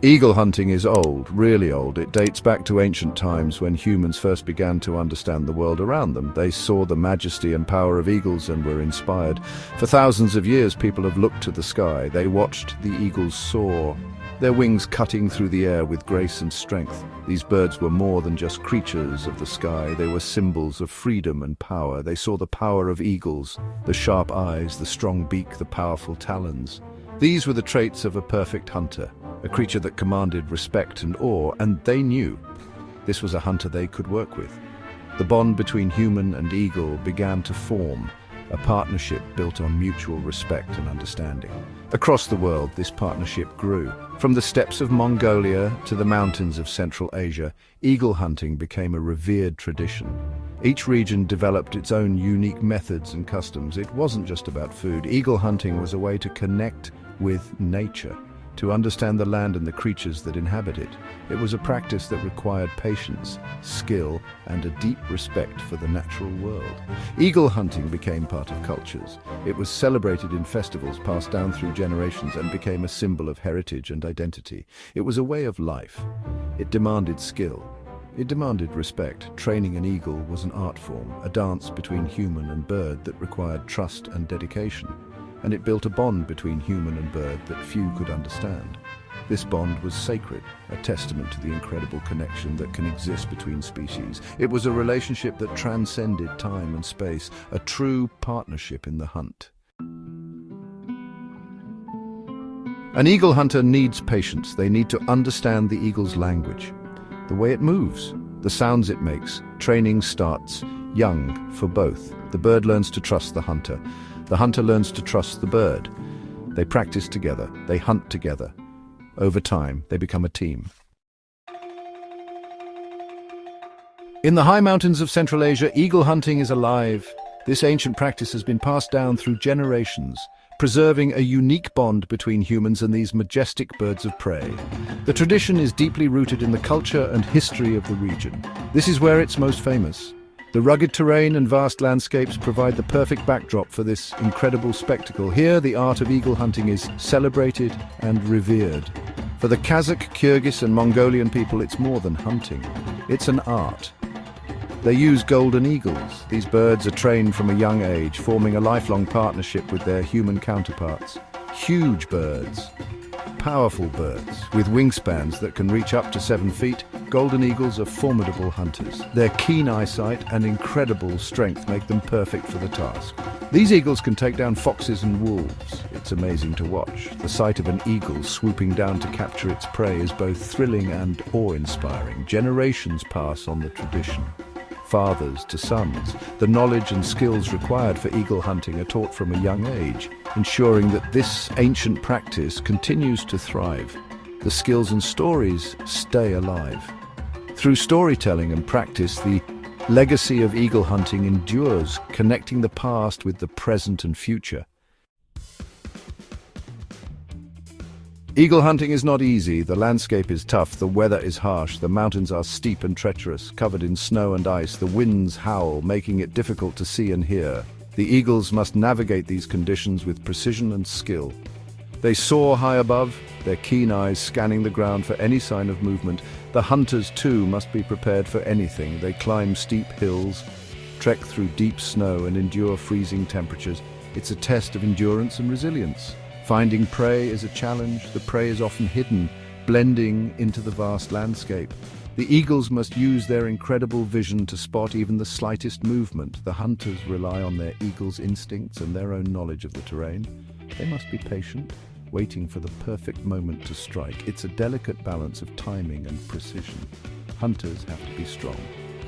Eagle hunting is old, really old. It dates back to ancient times when humans first began to understand the world around them. They saw the majesty and power of eagles and were inspired. For thousands of years, people have looked to the sky. They watched the eagles soar, their wings cutting through the air with grace and strength. These birds were more than just creatures of the sky. They were symbols of freedom and power. They saw the power of eagles, the sharp eyes, the strong beak, the powerful talons. These were the traits of a perfect hunter, a creature that commanded respect and awe, and they knew this was a hunter they could work with. The bond between human and eagle began to form, a partnership built on mutual respect and understanding. Across the world, this partnership grew. From the steppes of Mongolia to the mountains of Central Asia, eagle hunting became a revered tradition. Each region developed its own unique methods and customs. It wasn't just about food. Eagle hunting was a way to connect with nature, to understand the land and the creatures that inhabit it. It was a practice that required patience, skill, and a deep respect for the natural world. Eagle hunting became part of cultures. It was celebrated in festivals passed down through generations and became a symbol of heritage and identity. It was a way of life. It demanded skill. It demanded respect. Training an eagle was an art form, a dance between human and bird that required trust and dedication. And it built a bond between human and bird that few could understand. This bond was sacred, a testament to the incredible connection that can exist between species. It was a relationship that transcended time and space, a true partnership in the hunt. An eagle hunter needs patience. They need to understand the eagle's language, the way it moves, the sounds it makes. Training starts young for both. The bird learns to trust the hunter. The hunter learns to trust the bird. They practice together. They hunt together. Over time, they become a team. In the high mountains of Central Asia, eagle hunting is alive. This ancient practice has been passed down through generations, preserving a unique bond between humans and these majestic birds of prey. The tradition is deeply rooted in the culture and history of the region. This is where it's most famous. The rugged terrain and vast landscapes provide the perfect backdrop for this incredible spectacle. Here, the art of eagle hunting is celebrated and revered. For the Kazakh, Kyrgyz, and Mongolian people, it's more than hunting. It's an art. They use golden eagles. These birds are trained from a young age, forming a lifelong partnership with their human counterparts. Huge birds, powerful birds, with wingspans that can reach up to 7 feet, golden eagles are formidable hunters. Their keen eyesight and incredible strength make them perfect for the task. These eagles can take down foxes and wolves. It's amazing to watch. The sight of an eagle swooping down to capture its prey is both thrilling and awe-inspiring. Generations pass on the tradition. Fathers to sons, the knowledge and skills required for eagle hunting are taught from a young age, ensuring that this ancient practice continues to thrive. The skills and stories stay alive. Through storytelling and practice, the legacy of eagle hunting endures, connecting the past with the present and future. Eagle hunting is not easy. The landscape is tough, the weather is harsh, the mountains are steep and treacherous, covered in snow and ice, the winds howl, making it difficult to see and hear. The eagles must navigate these conditions with precision and skill. They soar high above, their keen eyes scanning the ground for any sign of movement. The hunters, too, must be prepared for anything. They climb steep hills, trek through deep snow, and endure freezing temperatures. It's a test of endurance and resilience. Finding prey is a challenge. The prey is often hidden, blending into the vast landscape. The eagles must use their incredible vision to spot even the slightest movement. The hunters rely on their eagle's instincts and their own knowledge of the terrain. They must be patient, waiting for the perfect moment to strike. It's a delicate balance of timing and precision. Hunters have to be strong.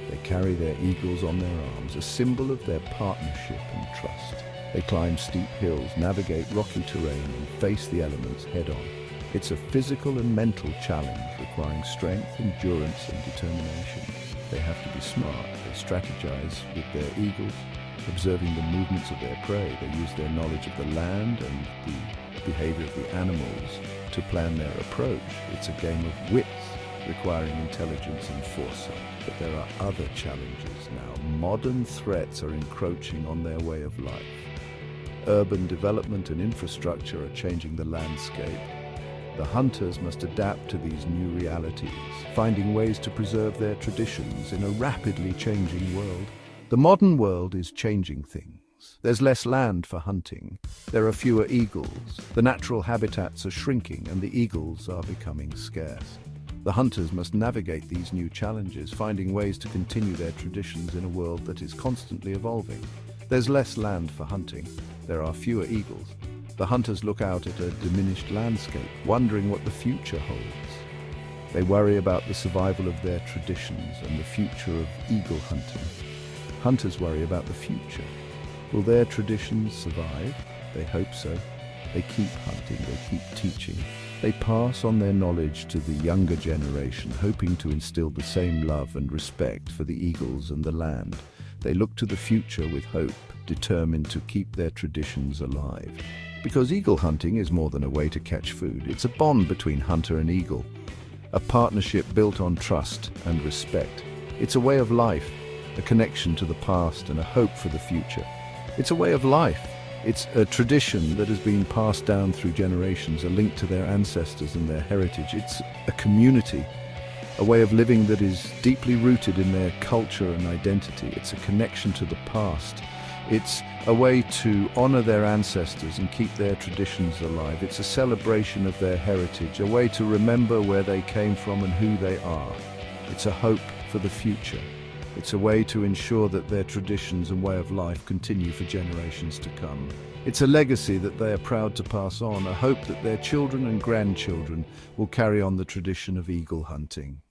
They carry their eagles on their arms, a symbol of their partnership and trust. They climb steep hills, navigate rocky terrain, and face the elements head-on. It's a physical and mental challenge requiring strength, endurance, and determination. They have to be smart. They strategize with their eagles, observing the movements of their prey. They use their knowledge of the land and the behavior of the animals to plan their approach. It's a game of wits, requiring intelligence and foresight. But there are other challenges now. Modern threats are encroaching on their way of life. Urban development and infrastructure are changing the landscape. The hunters must adapt to these new realities, finding ways to preserve their traditions in a rapidly changing world. The modern world is changing things. There's less land for hunting. There are fewer eagles. The natural habitats are shrinking and the eagles are becoming scarce. The hunters must navigate these new challenges, finding ways to continue their traditions in a world that is constantly evolving. There's less land for hunting. There are fewer eagles. The hunters look out at a diminished landscape, wondering what the future holds. They worry about the survival of their traditions and the future of eagle hunting. Hunters worry about the future. Will their traditions survive? They hope so. They keep hunting, they keep teaching. They pass on their knowledge to the younger generation, hoping to instill the same love and respect for the eagles and the land. They look to the future with hope, determined to keep their traditions alive. Because eagle hunting is more than a way to catch food. It's a bond between hunter and eagle, a partnership built on trust and respect. It's a way of life, a connection to the past and a hope for the future. It's a way of life. It's a tradition that has been passed down through generations, a link to their ancestors and their heritage. It's a community, a way of living that is deeply rooted in their culture and identity. It's a connection to the past. It's a way to honor their ancestors and keep their traditions alive. It's a celebration of their heritage, a way to remember where they came from and who they are. It's a hope for the future. It's a way to ensure that their traditions and way of life continue for generations to come. It's a legacy that they are proud to pass on, a hope that their children and grandchildren will carry on the tradition of eagle hunting.